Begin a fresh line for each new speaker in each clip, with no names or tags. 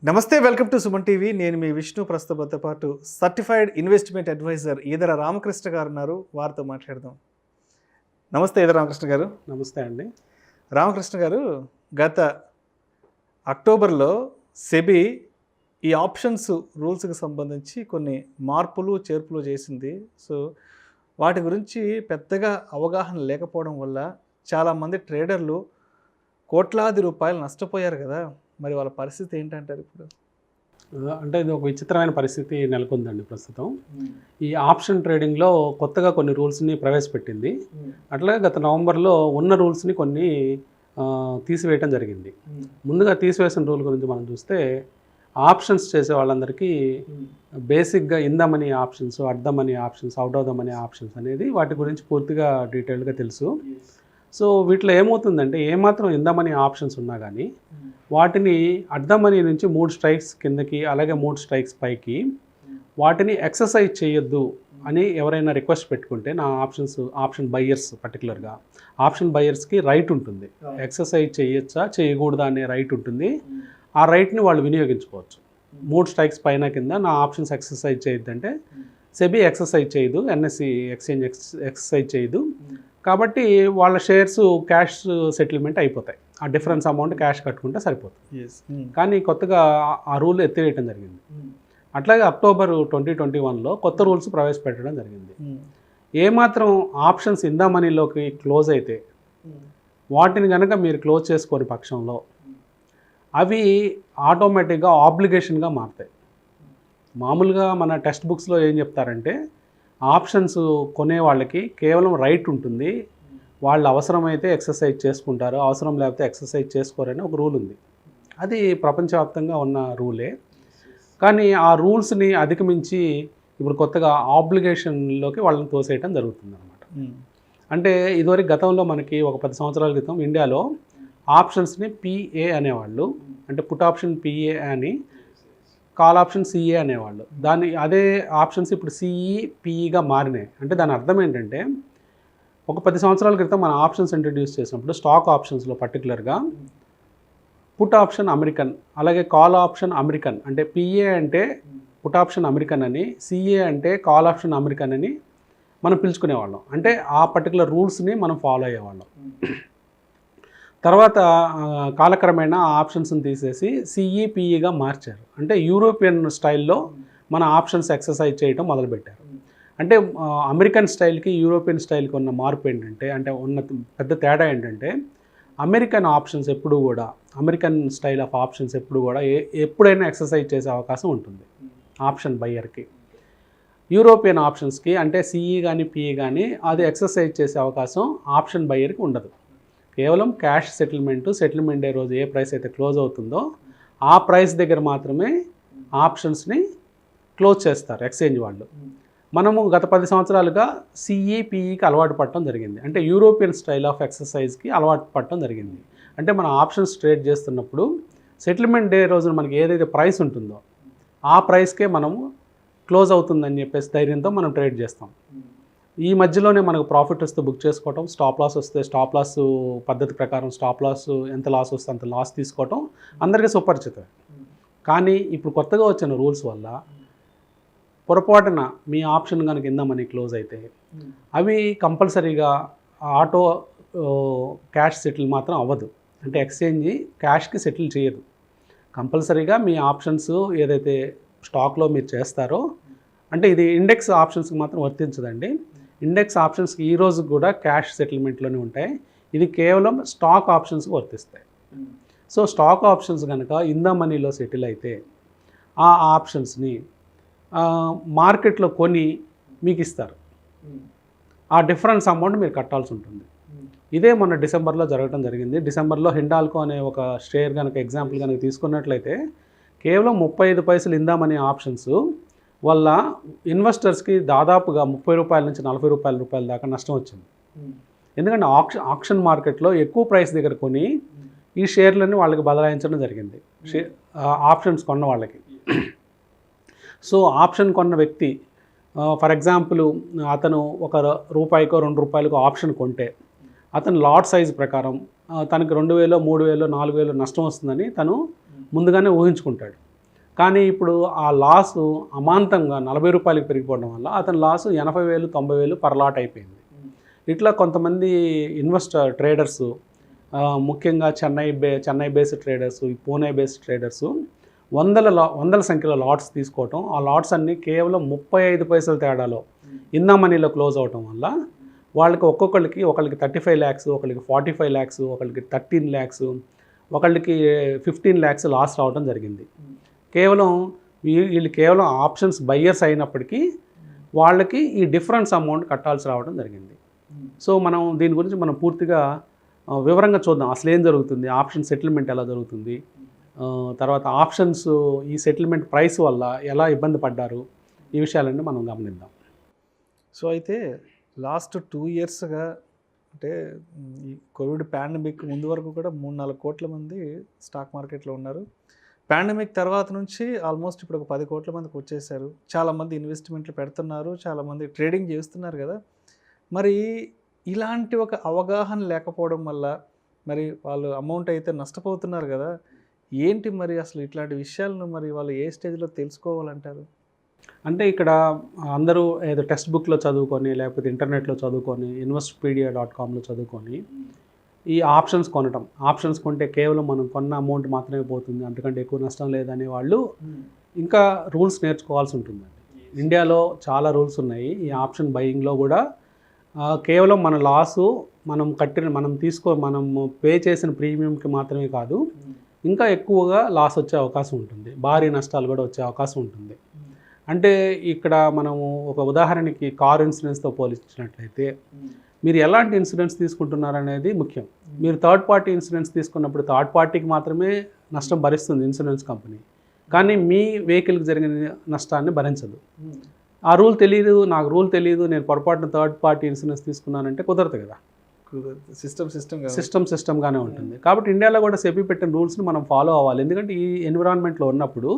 నమస్తే, welcome to Suman TV. నేను మీ విష్ణు. ప్రస్తుతంతో పాటు certified investment adviser Eedara Ramakrishna గారు ఉన్నారు. వారితో మాట్లాడదాం. నమస్తే ఈదర రామకృష్ణ గారు.
నమస్తే అండి.
రామకృష్ణ గారు, గత అక్టోబర్లో సెబీ ఈ ఆప్షన్స్ రూల్స్కి సంబంధించి కొన్ని మార్పులు చేర్పులు చేసింది. సో వాటి గురించి పెద్దగా అవగాహన లేకపోవడం వల్ల చాలామంది ట్రేడర్లు కోట్లాది రూపాయలు నష్టపోయారు కదా. మరి వాళ్ళ పరిస్థితి ఏంటంటారు ఇప్పుడు?
అంటే ఇది ఒక విచిత్రమైన పరిస్థితి నెలకొందండి ప్రస్తుతం. ఈ ఆప్షన్ ట్రేడింగ్లో కొత్తగా కొన్ని రూల్స్ని ప్రవేశపెట్టింది. అట్లాగే గత నవంబర్లో ఉన్న రూల్స్ని కొన్ని తీసివేయటం జరిగింది. ముందుగా తీసివేసిన రూల్ గురించి మనం చూస్తే, ఆప్షన్స్ చేసే వాళ్ళందరికీ బేసిక్గా in the money options, at the money options, out of the money options అనేది వాటి గురించి పూర్తిగా డీటెయిల్డ్గా తెలుసు. సో వీటిలో ఏమవుతుందంటే, ఏమాత్రం ఇన్ ద మనీ ఆప్షన్స్ ఉన్నా కానీ వాటిని అట్ ద మనీ నుంచి 3 స్ట్రైక్స్ కిందకి, అలాగే 3 స్ట్రైక్స్ పైకి వాటిని ఎక్సర్సైజ్ చేయొద్దు అని ఎవరైనా రిక్వెస్ట్ పెట్టుకుంటే, నా ఆప్షన్ బయ్యర్స్ పర్టికులర్గా ఆప్షన్ బయ్యర్స్కి రైట్ ఉంటుంది. ఎక్సర్సైజ్ చేయొచ్చా చేయకూడదా అనే రైట్ ఉంటుంది. ఆ రైట్ని వాళ్ళు వినియోగించుకోవచ్చు. 3 స్ట్రైక్స్ పైన కింద నా ఆప్షన్స్ ఎక్సర్సైజ్ చేయొద్దంటే సెబీ ఎక్సర్సైజ్ చేయదు, ఎన్ఎస్సి ఎక్స్చేంజ్ ఎక్సర్సైజ్ చేయదు. కాబట్టి వాళ్ళ షేర్స్ క్యాష్ సెటిల్మెంట్ అయిపోతాయి. ఆ డిఫరెన్స్ అమౌంట్ క్యాష్ కట్టుకుంటే సరిపోతుంది. కానీ కొత్తగా ఆ రూల్ ఎత్తివేయటం జరిగింది. అట్లాగే అక్టోబర్ 2021లో కొత్త రూల్స్ ప్రవేశపెట్టడం జరిగింది. ఏమాత్రం ఆప్షన్స్ ఇన్ ద మనీలోకి క్లోజ్ అయితే వాటిని కనుక మీరు క్లోజ్ చేసుకోని పక్షంలో అవి ఆటోమేటిక్గా ఆబ్లిగేషన్గా మారుతాయి. మామూలుగా మన టెక్స్ట్ బుక్స్లో ఏం చెప్తారంటే, ఆప్షన్స్ కొనే వాళ్ళకి కేవలం రైట్ ఉంటుంది, వాళ్ళు అవసరమైతే ఎక్సర్సైజ్ చేసుకుంటారు, అవసరం లేకపోతే ఎక్సర్సైజ్ చేసుకోరని ఒక రూల్ ఉంది. అది ప్రపంచవ్యాప్తంగా ఉన్న రూలే. కానీ ఆ రూల్స్ని అధిగమించి ఇప్పుడు కొత్తగా ఆబ్లిగేషన్లోకి వాళ్ళని తోసేయటం జరుగుతుంది అనమాట. అంటే ఇదివరకు గతంలో మనకి ఒక 10 సంవత్సరాల క్రితం ఇండియాలో ఆప్షన్స్ని పిఏ అనేవాళ్ళు, అంటే పుట్ ఆప్షన్ పిఏ అని, కాల్ ఆప్షన్ సిఏ అనేవాళ్ళు. అదే ఆప్షన్స్ ఇప్పుడు సిఈ పిఈగా మారినాయి. అంటే దాని అర్థం ఏంటంటే, ఒక 10 సంవత్సరాల క్రితం మన ఆప్షన్స్ ఇంట్రడ్యూస్ చేసినప్పుడు స్టాక్ ఆప్షన్స్లో పర్టికులర్గా పుట్ ఆప్షన్ అమెరికన్, అలాగే కాల్ ఆప్షన్ అమెరికన్, అంటే పిఏ అంటే పుట్ ఆప్షన్ అమెరికన్ అని, సిఏ అంటే కాల్ ఆప్షన్ అమెరికన్ అని మనం పిలుచుకునేవాళ్ళం. అంటే ఆ పర్టికులర్ రూల్స్ని మనం ఫాలో అయ్యేవాళ్ళం. తర్వాత కాలక్రమేణా ఆ ఆప్షన్స్ని తీసేసి సిఈపిఈగా మార్చారు. అంటే యూరోపియన్ స్టైల్లో మన ఆప్షన్స్ ఎక్సర్సైజ్ చేయడం మొదలుపెట్టారు. అంటే అమెరికన్ స్టైల్కి యూరోపియన్ స్టైల్కి ఉన్న మార్పు ఏంటంటే, అంటే ఉన్న పెద్ద తేడా ఏంటంటే, అమెరికన్ ఆప్షన్స్ ఎప్పుడు కూడా, అమెరికన్ స్టైల్ ఆఫ్ ఆప్షన్స్ ఎప్పుడు కూడా ఎప్పుడైనా ఎక్సర్సైజ్ చేసే అవకాశం ఉంటుంది ఆప్షన్ బయ్యర్కి. యూరోపియన్ ఆప్షన్స్కి, అంటే సిఈ కానీ పిఈ కానీ, అది ఎక్సర్సైజ్ చేసే అవకాశం ఆప్షన్ బయ్యర్కి ఉండదు. కేవలం క్యాష్ సెటిల్మెంట్ డే రోజు ఏ ప్రైస్ అయితే క్లోజ్ అవుతుందో ఆ ప్రైస్ దగ్గర మాత్రమే ఆప్షన్స్ని క్లోజ్ చేస్తారు ఎక్స్చేంజ్ వాళ్ళు. మనము గత 10 సంవత్సరాలుగా సిఈపిఈకి అలవాటు పడటం జరిగింది. అంటే యూరోపియన్ స్టైల్ ఆఫ్ ఎక్సర్సైజ్కి అలవాటు పడటం జరిగింది. అంటే మన ఆప్షన్స్ ట్రేడ్ చేస్తున్నప్పుడు సెటిల్మెంట్ డే రోజున మనకి ఏదైతే ప్రైస్ ఉంటుందో ఆ ప్రైస్కే మనము క్లోజ్ అవుతుందని చెప్పేసి ధైర్యంతో మనం ట్రేడ్ చేస్తాం. ఈ మధ్యలోనే మనకు ప్రాఫిట్ వస్తే బుక్ చేసుకోవటం, స్టాప్ లాస్ వస్తే స్టాప్ లాస్ పద్ధతి ప్రకారం స్టాప్ లాస్ ఎంత లాస్ వస్తే అంత లాస్ తీసుకోవటం అందరికీ సుపరిచితం. కానీ ఇప్పుడు కొత్తగా వచ్చిన రూల్స్ వల్ల పొరపాటున మీ ఆప్షన్ కనుక కింద మనీ క్లోజ్ అయితే అవి కంపల్సరీగా ఆటో క్యాష్ సెటిల్ మాత్రం అవ్వదు. అంటే ఎక్స్చేంజ్ క్యాష్కి సెటిల్ చేయదు. కంపల్సరీగా మీ ఆప్షన్స్ ఏదైతే స్టాక్లో మీరు చేస్తారో, అంటే ఇది ఇండెక్స్ ఆప్షన్స్కి మాత్రం వర్తించదండి. ఇండెక్స్ ఆప్షన్స్కి ఈ రోజు కూడా క్యాష్ సెటిల్మెంట్లోనే ఉంటాయి. ఇది కేవలం స్టాక్ ఆప్షన్స్కి వర్తిస్తాయి. సో స్టాక్ ఆప్షన్స్ కనుక ఇన్ ద మనీలో సెటిల్ అయితే ఆ ఆప్షన్స్ని మార్కెట్లో కొని మీకు ఇస్తారు. ఆ డిఫరెన్స్ అమౌంట్ మీరు కట్టాల్సి ఉంటుంది. ఇదే మొన్న డిసెంబర్లో జరగడం జరిగింది. డిసెంబర్లో హిండాల్కో అనే ఒక షేర్ కనుక ఎగ్జాంపుల్ కనుక తీసుకున్నట్లయితే కేవలం 35 పైసలు ఇన్ ద మనీ ఆప్షన్స్ వల్ల ఇన్వెస్టర్స్కి దాదాపుగా 30 రూపాయల నుంచి 40 రూపాయల దాకా నష్టం వచ్చింది. ఎందుకంటే ఆప్షన్ మార్కెట్లో ఎక్కువ ప్రైస్ దగ్గర కొని ఈ షేర్లని వాళ్ళకి బదలాయించడం జరిగింది, ఆప్షన్స్ కొన్న వాళ్ళకి. సో ఆప్షన్ కొన్న వ్యక్తి ఫర్ ఎగ్జాంపుల్ అతను ఒక రూపాయికో 2 రూపాయలకో ఆప్షన్ కొంటే అతను లాట్ సైజ్ ప్రకారం తనకి 2000, 3000, 4000 నష్టం వస్తుందని తను ముందుగానే ఊహించుకుంటాడు. కానీ ఇప్పుడు ఆ లాసు అమాంతంగా 40 రూపాయలకి పెరిగిపోవడం వల్ల అతని లాసు 80,000 90,000 పర్ లాట్ అయిపోయింది. ఇట్లా కొంతమంది ట్రేడర్సు, ముఖ్యంగా చెన్నై బేస్డ్ ట్రేడర్సు, పూణే బేస్డ్ ట్రేడర్సు వందల సంఖ్యలో లాట్స్ తీసుకోవటం, ఆ లాట్స్ అన్నీ కేవలం 35 పైసల తేడాలో ఇన్ ద మనీలో క్లోజ్ అవటం వల్ల వాళ్ళకి ఒకళ్ళకి 35 lakhs, ఒకళ్ళకి 45 lakhs, ఒకళ్ళకి 13 lakhs, ఒకళ్ళకి 15 lakhs లాస్ రావడం జరిగింది. వీళ్ళు కేవలం ఆప్షన్స్ బయ్యర్స్ అయినప్పటికీ వాళ్ళకి ఈ డిఫరెన్స్ అమౌంట్ కట్టాల్సి రావడం జరిగింది. సో మనం దీని గురించి మనం పూర్తిగా వివరంగా చూద్దాం. అసలు ఏం జరుగుతుంది, ఆప్షన్ సెటిల్మెంట్ ఎలా జరుగుతుంది, తర్వాత ఆప్షన్స్ ఈ సెటిల్మెంట్ ప్రైస్ వల్ల ఎలా ఇబ్బంది పడ్డారు, ఈ విషయాలన్నీ మనం గమనిద్దాం.
సో అయితే లాస్ట్ 2 yearsగా అంటే ఈ కోవిడ్ పాండమిక్ ముందు వరకు కూడా 3-4 కోట్ల మంది స్టాక్ మార్కెట్లో ఉన్నారు. పాండమిక్ తర్వాత నుంచి ఆల్మోస్ట్ ఇప్పుడు ఒక 10 కోట్ల మందికి వచ్చేసారు. చాలామంది ఇన్వెస్ట్మెంట్లు పెడుతున్నారు, చాలామంది ట్రేడింగ్ చేస్తున్నారు కదా. మరి ఇలాంటి ఒక అవగాహన లేకపోవడం వల్ల మరి వాళ్ళు అమౌంట్ అయితే నష్టపోతున్నారు కదా. ఏంటి మరి అసలు ఇట్లాంటి విషయాలను మరి వాళ్ళు ఏ స్టేజ్లో తెలుసుకోవాలంటారు?
అంటే ఇక్కడ అందరూ ఏదో టెక్స్ట్ బుక్లో చదువుకొని, లేకపోతే ఇంటర్నెట్లో చదువుకొని, investpedia.comలో చదువుకొని ఈ ఆప్షన్స్ కొనటం, ఆప్షన్స్ కొంటే కేవలం మనం కొన్న అమౌంట్ మాత్రమే పోతుంది, అంతకంటే ఎక్కువ నష్టం లేదనే వాళ్ళు ఇంకా రూల్స్ నేర్చుకోవాల్సి ఉంటుందండి. ఇండియాలో చాలా రూల్స్ ఉన్నాయి. ఈ ఆప్షన్ బయింగ్లో కూడా కేవలం మన లాసు మనం పే చేసిన ప్రీమియంకి మాత్రమే కాదు, ఇంకా ఎక్కువగా లాస్ వచ్చే అవకాశం ఉంటుంది, భారీ నష్టాలు కూడా వచ్చే అవకాశం ఉంటుంది. అంటే ఇక్కడ మనము ఒక ఉదాహరణకి కార్ ఇన్సూరెన్స్తో పోల్చినట్లయితే మీరు ఎలాంటి ఇన్సూరెన్స్ తీసుకుంటున్నారనేది ముఖ్యం. మీరు థర్డ్ పార్టీ ఇన్సూరెన్స్ తీసుకున్నప్పుడు థర్డ్ పార్టీకి మాత్రమే నష్టం భరిస్తుంది ఇన్సూరెన్స్ కంపెనీ, కానీ మీ వెహికల్కి జరిగిన నష్టాన్ని భరించదు. ఆ రూల్ తెలియదు, నాకు రూల్ తెలియదు, నేను పొరపాటున థర్డ్ పార్టీ ఇన్సూరెన్స్ తీసుకున్నానంటే కుదరదు కదా. సిస్టమ్గానే ఉంటుంది. కాబట్టి ఇండియాలో కూడా సెబీ పెట్టిన రూల్స్ని మనం ఫాలో అవ్వాలి. ఎందుకంటే ఈ ఎన్విరాన్మెంట్లో ఉన్నప్పుడు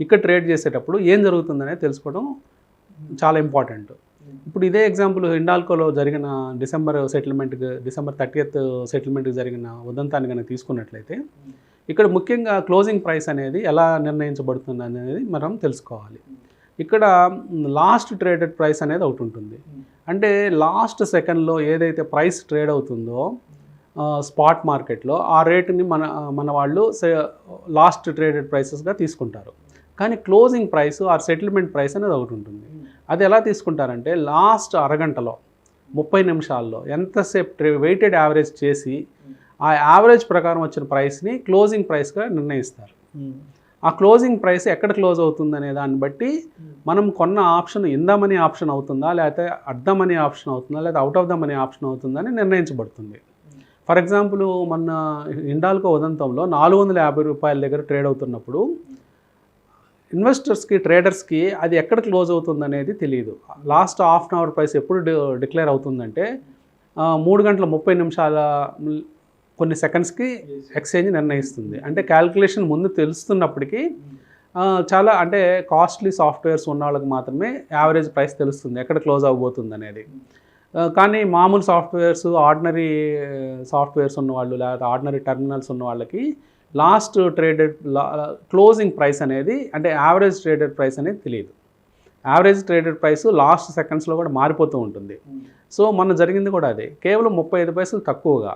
ఇక్కడ ట్రేడ్ చేసేటప్పుడు ఏం జరుగుతుందనేది తెలుసుకోవడం చాలా ఇంపార్టెంట్. ఇప్పుడు ఇదే ఎగ్జాంపుల్ హిండాల్కోలో జరిగిన డిసెంబర్ 30th సెటిల్మెంట్కి జరిగిన ఉదంతాన్ని కనుక తీసుకున్నట్లయితే ఇక్కడ ముఖ్యంగా క్లోజింగ్ ప్రైస్ అనేది ఎలా నిర్ణయించబడుతుంది అనేది మనం తెలుసుకోవాలి. ఇక్కడ లాస్ట్ ట్రేడెడ్ ప్రైస్ అనేది ఒకటి ఉంటుంది. అంటే లాస్ట్ సెకండ్లో ఏదైతే ప్రైస్ ట్రేడ్ అవుతుందో స్పాట్ మార్కెట్లో ఆ రేటుని మన వాళ్ళు లాస్ట్ ట్రేడెడ్ ప్రైసెస్గా తీసుకుంటారు. కానీ closing price or settlement price అనేది ఒకటి ఉంటుంది. అది ఎలా తీసుకుంటారంటే లాస్ట్ అరగంటలో 30 నిమిషాల్లో ఎంతసేపు వెయిటెడ్ యావరేజ్ చేసి ఆ యావరేజ్ ప్రకారం వచ్చిన ప్రైస్ని క్లోజింగ్ ప్రైస్గా నిర్ణయిస్తారు. ఆ క్లోజింగ్ ప్రైస్ ఎక్కడ క్లోజ్ అవుతుంది అనే దాన్ని బట్టి మనం కొన్న option in the money option అవుతుందా, లేకపోతే అట్ ద మనీ ఆప్షన్ అవుతుందా, లేదా out of the money option అవుతుందా అని నిర్ణయించబడుతుంది. ఫర్ ఎగ్జాంపుల్ మొన్న హిండాల్కో ఉదంతంలో 450 రూపాయల దగ్గర ట్రేడ్ అవుతున్నప్పుడు ఇన్వెస్టర్స్కి, ట్రేడర్స్కి అది ఎక్కడ క్లోజ్ అవుతుంది అనేది తెలియదు. Last half an hour price ఎప్పుడు డిక్లేర్ అవుతుందంటే 3:30 కొన్ని సెకండ్స్కి ఎక్స్చేంజ్ నిర్ణయిస్తుంది. అంటే క్యాల్కులేషన్ ముందు తెలుస్తున్నప్పటికీ చాలా అంటే కాస్ట్లీ సాఫ్ట్వేర్స్ ఉన్న వాళ్ళకి మాత్రమే యావరేజ్ ప్రైస్ తెలుస్తుంది ఎక్కడ క్లోజ్ అవ్వబోతుంది అనేది. కానీ మామూలు ఆర్డినరీ సాఫ్ట్వేర్స్ ఉన్నవాళ్ళు, లేదా ఆర్డినరీ టెర్మినల్స్ ఉన్న వాళ్ళకి లాస్ట్ ట్రేడెడ్ క్లోజింగ్ ప్రైస్ అనేది, అంటే యావరేజ్ ట్రేడెడ్ ప్రైస్ అనేది తెలియదు. యావరేజ్ ట్రేడెడ్ ప్రైస్ లాస్ట్ సెకండ్స్లో కూడా మారిపోతూ ఉంటుంది. సో మొన్న జరిగింది కూడా అదే. కేవలం 35 పైసలు తక్కువగా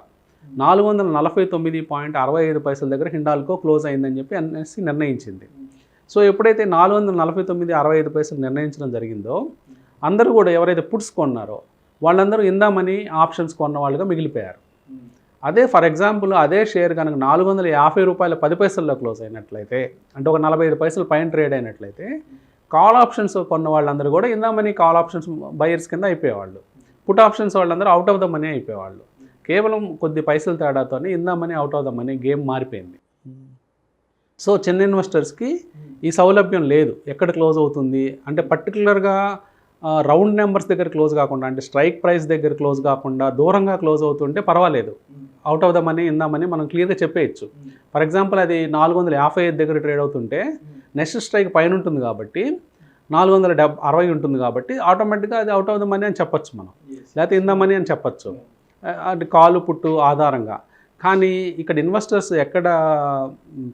449.65 దగ్గర హిండాల్కో క్లోజ్ అయిందని చెప్పి అనేసి నిర్ణయించింది. సో ఎప్పుడైతే 449.65 నిర్ణయించడం జరిగిందో అందరూ కూడా ఎవరైతే పుట్స్ కొన్నారో వాళ్ళందరూ ఇన్ ద మనీ ఆప్షన్స్ కొన్న వాళ్ళుగా మిగిలిపోయారు. అదే ఫర్ ఎగ్జాంపుల్ అదే షేర్ కనుక 450 రూపాయల 10 పైసల్లో క్లోజ్ అయినట్లయితే, అంటే ఒక 45 పైసలు పైన ట్రేడ్ అయినట్లయితే కాల్ ఆప్షన్స్ కొన్న వాళ్ళందరూ కూడా in the money call options buyers కింద అయిపోయేవాళ్ళు. పుట్ ఆప్షన్స్ వాళ్ళందరూ అవుట్ ఆఫ్ ద మనీ అయిపోయేవాళ్ళు. కేవలం కొద్ది పైసల తేడాతోనే in the money out of the money game మారిపోయింది. సో చిన్న ఇన్వెస్టర్స్కి ఈ సౌలభ్యం లేదు. ఎక్కడ క్లోజ్ అవుతుంది అంటే పర్టికులర్గా రౌండ్ నెంబర్స్ దగ్గర క్లోజ్ కాకుండా, అంటే స్ట్రైక్ ప్రైస్ దగ్గర క్లోజ్ కాకుండా దూరంగా క్లోజ్ అవుతుంటే పర్వాలేదు, out of the money in the money మనం క్లియర్గా చెప్పేయచ్చు. ఫర్ ఎగ్జాంపుల్ అది 455 దగ్గర ట్రేడ్ అవుతుంటే నెక్స్ట్ స్ట్రైక్ పైన ఉంటుంది కాబట్టి 460 ఉంటుంది కాబట్టి ఆటోమేటిక్గా అది అవుట్ ఆఫ్ ద మనీ అని చెప్పచ్చు మనం, లేకపోతే ఇన్ ద మనీ అని చెప్పచ్చు. అది కాలు పుట్టు ఆధారంగా. కానీ ఇక్కడ ఇన్వెస్టర్స్ ఎక్కడ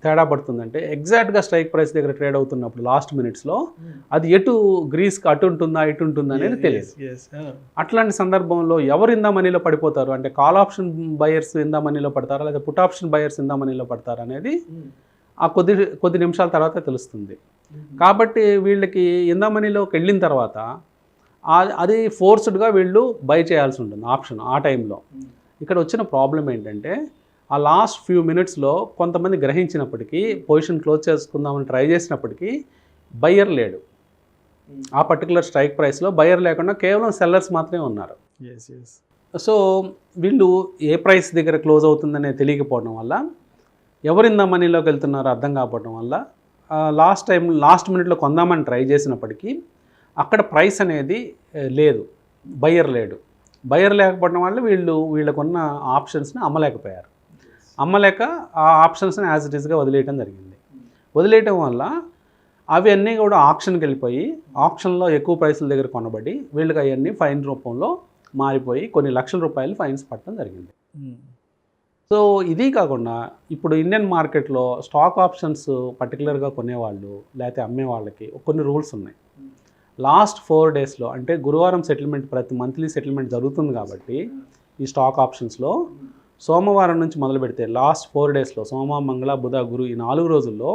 తేడా పడుతుందంటే ఎగ్జాక్ట్గా స్ట్రైక్ ప్రైస్ దగ్గర ట్రేడ్ అవుతున్నప్పుడు లాస్ట్ మినిట్స్లో అది ఎటు గ్రీస్కి అటు ఉంటుందా ఇటు ఉంటుందా అనేది తెలియదు. అట్లాంటి సందర్భంలో ఎవరు ఇందా మనీలో పడిపోతారు అంటే కాల్ ఆప్షన్ బయర్స్ ఇందా మనీలో పడతారా లేదా పుట్ ఆప్షన్ బయర్స్ ఇందా మనీలో పడతారా అనేది ఆ కొద్ది నిమిషాల తర్వాత తెలుస్తుంది. కాబట్టి వీళ్ళకి ఇందా మనీలోకి వెళ్ళిన తర్వాత అది ఫోర్స్డ్గా వీళ్ళు బై చేయాల్సి ఉంటుంది ఆప్షన్ ఆ టైంలో. ఇక్కడ వచ్చిన ప్రాబ్లం ఏంటంటే ఆ లాస్ట్ ఫ్యూ మినిట్స్లో కొంతమంది గ్రహించినప్పటికీ పొజిషన్ క్లోజ్ చేసుకుందామని ట్రై చేసినప్పటికీ బయ్యర్ లేడు. ఆ పర్టికులర్ స్ట్రైక్ ప్రైస్లో బయ్యర్ లేకుండా కేవలం సెల్లర్స్ మాత్రమే ఉన్నారు. సో వీళ్ళు ఏ ప్రైస్ దగ్గర క్లోజ్ అవుతుందనే తెలియకపోవడం వల్ల ఎవరిందా మనీలోకి వెళ్తున్నారో అర్థం కాకపోవడం వల్ల లాస్ట్ మినిట్లో కొందామని ట్రై చేసినప్పటికీ అక్కడ ప్రైస్ అనేది లేదు, బయ్యర్ లేడు. బయ్యర్ లేకపోవడం వల్ల వీళ్ళకున్న ఆప్షన్స్ని అమ్మలేకపోయారు. అమ్మలేక ఆ ఆప్షన్స్ని యాజ్ ఇట్ ఈస్గా వదిలేయడం జరిగింది. వదిలేయటం వల్ల అవి అన్నీ కూడా ఆప్షన్కి వెళ్ళిపోయి ఆప్షన్లో ఎక్కువ ప్రైసుల దగ్గర కొనబడి వీళ్ళకి అవన్నీ ఫైన్ రూపంలో మారిపోయి కొన్ని లక్షల రూపాయలు ఫైన్స్ పట్టడం జరిగింది. సో ఇది కాకుండా ఇప్పుడు ఇండియన్ మార్కెట్లో స్టాక్ ఆప్షన్స్ పర్టికులర్గా కొనేవాళ్ళు లేకపోతే అమ్మే వాళ్ళకి కొన్ని రూల్స్ ఉన్నాయి. లాస్ట్ 4 డేస్లో అంటే గురువారం సెటిల్మెంట్ ప్రతి మంత్లీ సెటిల్మెంట్ జరుగుతుంది కాబట్టి ఈ స్టాక్ ఆప్షన్స్లో సోమవారం నుంచి మొదలు పెడితే లాస్ట్ 4 డేస్లో సోమ మంగళ బుధ గురు ఈ 4 రోజుల్లో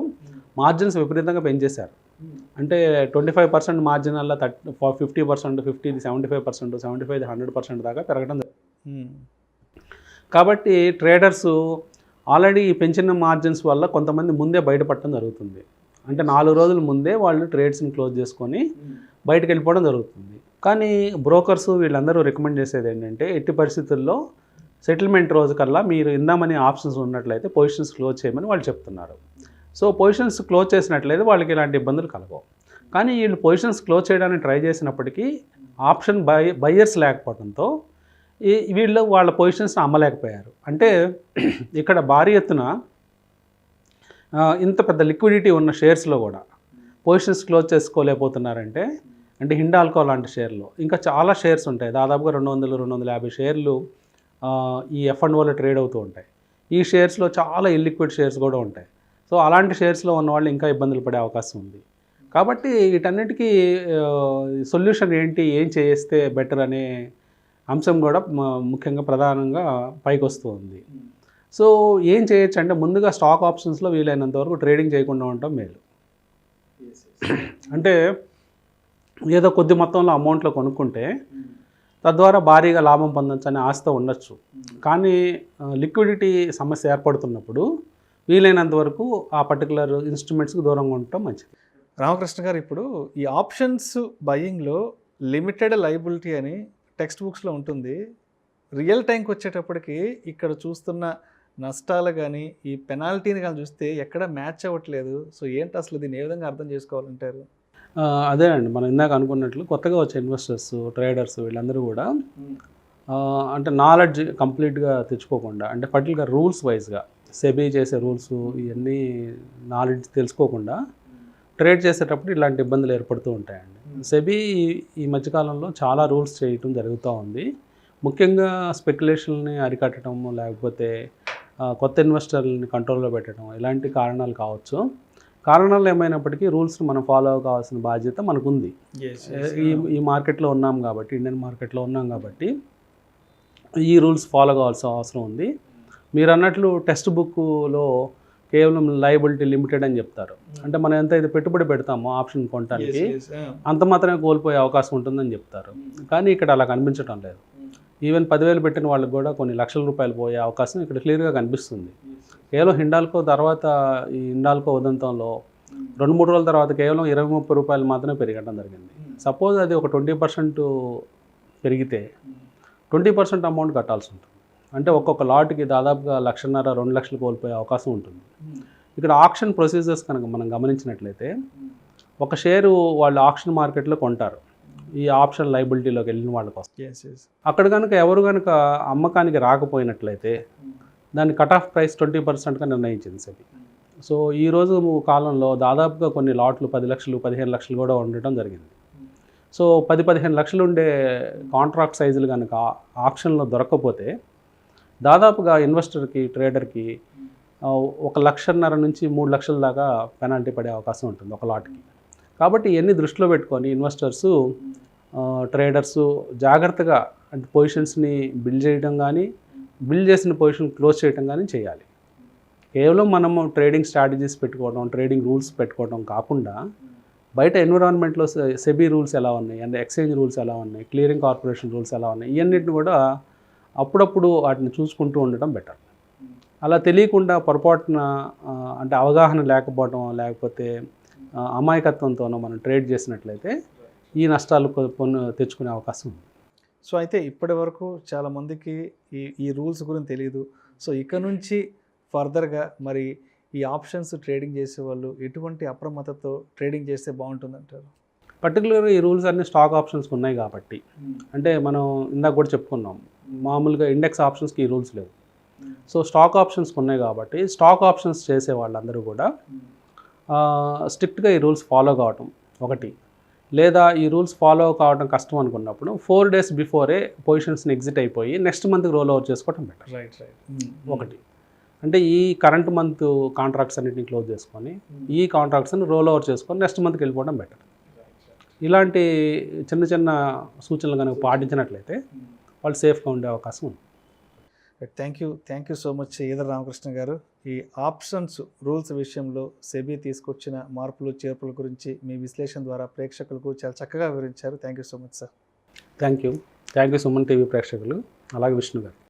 మార్జిన్స్ విపరీతంగా పెంచేశారు. అంటే 25% మార్జిన్ వల్ల 50%, 50 75%, 75 100% దాకా పెరగడం జరుగుతుంది. కాబట్టి ట్రేడర్స్ ఆల్రెడీ పెంచిన మార్జిన్స్ వల్ల కొంతమంది ముందే బయటపడటం జరుగుతుంది. అంటే 4 రోజుల ముందే వాళ్ళు ట్రేడ్స్ని క్లోజ్ చేసుకొని బయటకు వెళ్ళిపోవడం జరుగుతుంది. కానీ బ్రోకర్స్ వీళ్ళందరూ రికమెండ్ చేసేది ఏంటంటే ఎట్టి పరిస్థితుల్లో సెటిల్మెంట్ రోజు కల్లా మీరు ఇందామని ఆప్షన్స్ ఉన్నట్లయితే పొజిషన్స్ క్లోజ్ చేయమని వాళ్ళు చెప్తున్నారు. సో పొజిషన్స్ క్లోజ్ చేసినట్లయితే వాళ్ళకి ఇలాంటి ఇబ్బందులు కలగవు. కానీ వీళ్ళు పొజిషన్స్ క్లోజ్ చేయడానికి ట్రై చేసినప్పటికీ ఆప్షన్ బయ్యర్స్ లేకపోవడంతో వీళ్ళు వాళ్ళ పొజిషన్స్ని అమ్మలేకపోయారు. అంటే ఇక్కడ భారీ ఎత్తున ఇంత పెద్ద లిక్విడిటీ ఉన్న షేర్స్లో కూడా పొజిషన్స్ క్లోజ్ చేసుకోలేకపోతున్నారంటే అంటే హిండాల్కో లాంటి షేర్లు ఇంకా చాలా షేర్స్ ఉంటాయి. దాదాపుగా 200-250 షేర్లు ఈ F&Oలో ట్రేడ్ అవుతూ ఉంటాయి. ఈ షేర్స్లో చాలా ఇల్లిక్విడ్ షేర్స్ కూడా ఉంటాయి. సో అలాంటి షేర్స్లో ఉన్న వాళ్ళు ఇంకా ఇబ్బందులు పడే అవకాశం ఉంది. కాబట్టి వీటన్నిటికీ సొల్యూషన్ ఏంటి, ఏం చేస్తే బెటర్ అనే అంశం కూడా ముఖ్యంగా ప్రధానంగా పైకి వస్తూ ఉంది. సో ఏం చేయొచ్చు అంటే ముందుగా స్టాక్ ఆప్షన్స్లో వీలైనంత వరకు ట్రేడింగ్ చేయకుండా ఉండటం మేలు. అంటే ఏదో కొద్ది మొత్తంలో అమౌంట్లో కొనుక్కుంటే తద్వారా భారీగా లాభం పొందొచ్చు అనే ఆశతో ఉండొచ్చు. కానీ లిక్విడిటీ సమస్య ఏర్పడుతున్నప్పుడు వీలైనంత వరకు ఆ పర్టికులర్ ఇన్స్ట్రుమెంట్స్కి దూరంగా ఉండటం మంచిది.
రామకృష్ణ గారు, ఇప్పుడు ఈ ఆప్షన్స్ బయ్యింగ్లో లిమిటెడ్ లయబిలిటీ అని టెక్స్ట్ బుక్స్లో ఉంటుంది. రియల్ టైంకి వచ్చేటప్పటికి ఇక్కడ చూస్తున్న నష్టాలు కానీ ఈ పెనాల్టీని కానీ చూస్తే ఎక్కడ మ్యాచ్ అవ్వట్లేదు. సో ఏంటి అసలు దీన్ని ఏ విధంగా అర్థం చేసుకోవాలంటారు?
అదే అండి, మనం ఇందాక అనుకున్నట్లు కొత్తగా వచ్చే ఇన్వెస్టర్స్ ట్రేడర్స్ వీళ్ళందరూ కూడా అంటే నాలెడ్జ్ కంప్లీట్గా తెచ్చుకోకుండా అంటే పర్టికులర్ రూల్స్ వైజ్గా సెబీ చేసే రూల్స్ ఇవన్నీ నాలెడ్జ్ తెలుసుకోకుండా ట్రేడ్ చేసేటప్పుడు ఇలాంటి ఇబ్బందులు ఏర్పడుతూ ఉంటాయండి. సెబీ ఈ మధ్యకాలంలో చాలా రూల్స్ చేయటం జరుగుతూ ఉంది. ముఖ్యంగా స్పెక్యులేషన్ని అరికట్టడం లేకపోతే కొత్త ఇన్వెస్టర్లని కంట్రోల్లో పెట్టడం ఇలాంటి కారణాలు కావచ్చు. కారణాలు ఏమైనప్పటికీ రూల్స్ని మనం ఫాలో కావాల్సిన బాధ్యత మనకుంది. ఈ మార్కెట్లో ఉన్నాం కాబట్టి, ఇండియన్ మార్కెట్లో ఉన్నాం కాబట్టి ఈ రూల్స్ ఫాలో కావాల్సిన అవసరం ఉంది. మీరు అన్నట్లు టెక్స్ట్ బుక్లో కేవలం లయబిలిటీ లిమిటెడ్ అని చెప్తారు. అంటే మనం ఎంతైతే పెట్టుబడి పెడతామో ఆప్షన్ కొనడానికి అంత మాత్రమే కోల్పోయే అవకాశం ఉంటుందని చెప్తారు. కానీ ఇక్కడ అలా కనిపించడం లేదు. ఈవెన్ 10,000 పెట్టిన వాళ్ళకి కూడా కొన్ని లక్షల రూపాయలు పోయే అవకాశం ఇక్కడ క్లియర్గా కనిపిస్తుంది. కేవలం హిండాల్కో తర్వాత ఈ హిండాల్కో ఉదంతంలో 2-3 రోజుల తర్వాత కేవలం 20-30 రూపాయలు మాత్రమే పెరగడం జరిగింది. సపోజ్ అది ఒక 20% పెరిగితే 20% అమౌంట్ కట్టాల్సి ఉంటుంది. అంటే ఒక్కొక్క లాట్కి దాదాపుగా 1,50,000-2 లక్షలు కోల్పోయే అవకాశం ఉంటుంది. ఇక్కడ ఆక్షన్ ప్రొసీజర్స్ కనుక మనం గమనించినట్లయితే ఒక షేరు వాళ్ళు ఆక్షన్ మార్కెట్లో కొంటారు. ఈ ఆప్షన్ లయబిలిటీలోకి వెళ్ళిన వాళ్ళ కోసం అక్కడ కనుక ఎవరు కనుక అమ్మకానికి రాకపోయినట్లయితే దాని కట్ ఆఫ్ ప్రైస్ 20%గా నిర్ణయించింది సెబీ. సో ఈరోజు కాలంలో దాదాపుగా కొన్ని లాట్లు 10 లక్షలు 15 లక్షలు కూడా ఉండటం జరిగింది. సో 10-15 లక్షలు ఉండే కాంట్రాక్ట్ సైజులు కనుక ఆప్షన్లో దొరకకపోతే దాదాపుగా ఇన్వెస్టర్కి ట్రేడర్కి 1,50,000 నుంచి 3 లక్షల దాకా పెనాల్టీ పడే అవకాశం ఉంటుంది ఒక లాట్కి. కాబట్టి ఇవన్నీ దృష్టిలో పెట్టుకొని ఇన్వెస్టర్సు ట్రేడర్సు జాగ్రత్తగా అంటే పొజిషన్స్ని బిల్డ్ చేయడం కానీ బిల్డ్ చేసిన పొజిషన్ క్లోజ్ చేయడం కానీ చేయాలి. కేవలం మనము ట్రేడింగ్ స్ట్రాటజీస్ పెట్టుకోవడం ట్రేడింగ్ రూల్స్ పెట్టుకోవడం కాకుండా బయట ఎన్విరాన్మెంట్లో సెబీ రూల్స్ ఎలా ఉన్నాయి అండ్ ఎక్స్చేంజ్ రూల్స్ ఎలా ఉన్నాయి క్లియరింగ్ కార్పొరేషన్ రూల్స్ ఎలా ఉన్నాయి ఇవన్నిటిని కూడా అప్పుడప్పుడు వాటిని చూసుకుంటూ ఉండటం బెటర్. అలా తెలియకుండా పొరపాటున అంటే అవగాహన లేకపోవడం లేకపోతే అమాయకత్వంతోనో మనం ట్రేడ్ చేసినట్లయితే ఈ నష్టాలు తెచ్చుకునే అవకాశం ఉంది.
సో అయితే ఇప్పటి వరకు చాలామందికి ఈ రూల్స్ గురించి తెలియదు. సో ఇక నుంచి ఫర్దర్గా మరి ఈ ఆప్షన్స్ ట్రేడింగ్ చేసేవాళ్ళు ఎటువంటి అప్రమత్తతో ట్రేడింగ్ చేస్తే బాగుంటుందంటారు?
పర్టికులర్గా ఈ రూల్స్ అన్ని స్టాక్ ఆప్షన్స్ ఉన్నాయి కాబట్టి అంటే మనం ఇందాక కూడా చెప్పుకున్నాం మామూలుగా ఇండెక్స్ ఆప్షన్స్కి ఈ రూల్స్ లేవు. సో స్టాక్ ఆప్షన్స్కి ఉన్నాయి కాబట్టి స్టాక్ ఆప్షన్స్ చేసే వాళ్ళందరూ కూడా స్ట్రిక్ట్గా ఈ రూల్స్ ఫాలో కావటం ఒకటి, లేదా ఈ రూల్స్ ఫాలో కావడం కష్టం అనుకున్నప్పుడు 4 days బిఫోరే పొజిషన్స్ని ఎగ్జిట్ అయిపోయి నెక్స్ట్ మంత్కి రోల్ ఓవర్ చేసుకోవడం బెటర్.
రైట్
ఒకటి అంటే ఈ కరెంట్ మంత్ కాంట్రాక్ట్స్ అన్నింటిని క్లోజ్ చేసుకొని ఈ కాంట్రాక్ట్స్ని రోల్ ఓవర్ చేసుకొని నెక్స్ట్ మంత్కి వెళ్ళిపోవడం బెటర్. ఇలాంటి చిన్న చిన్న సూచనలు కనుక పాటించినట్లయితే వాళ్ళు సేఫ్గా ఉండే అవకాశం ఉంది.
Thank you so much either Ramakrishna గారు. ఈ ఆప్షన్స్ రూల్స్ విషయంలో సెబీ తీసుకొచ్చిన మార్పులు చేర్పుల గురించి మీ విశ్లేషణ ద్వారా ప్రేక్షకులకు చాలా చక్కగా వివరించారు. Thank you so much sir.
Thank you Suman TV ప్రేక్షకులు అలాగే విష్ణు గారు.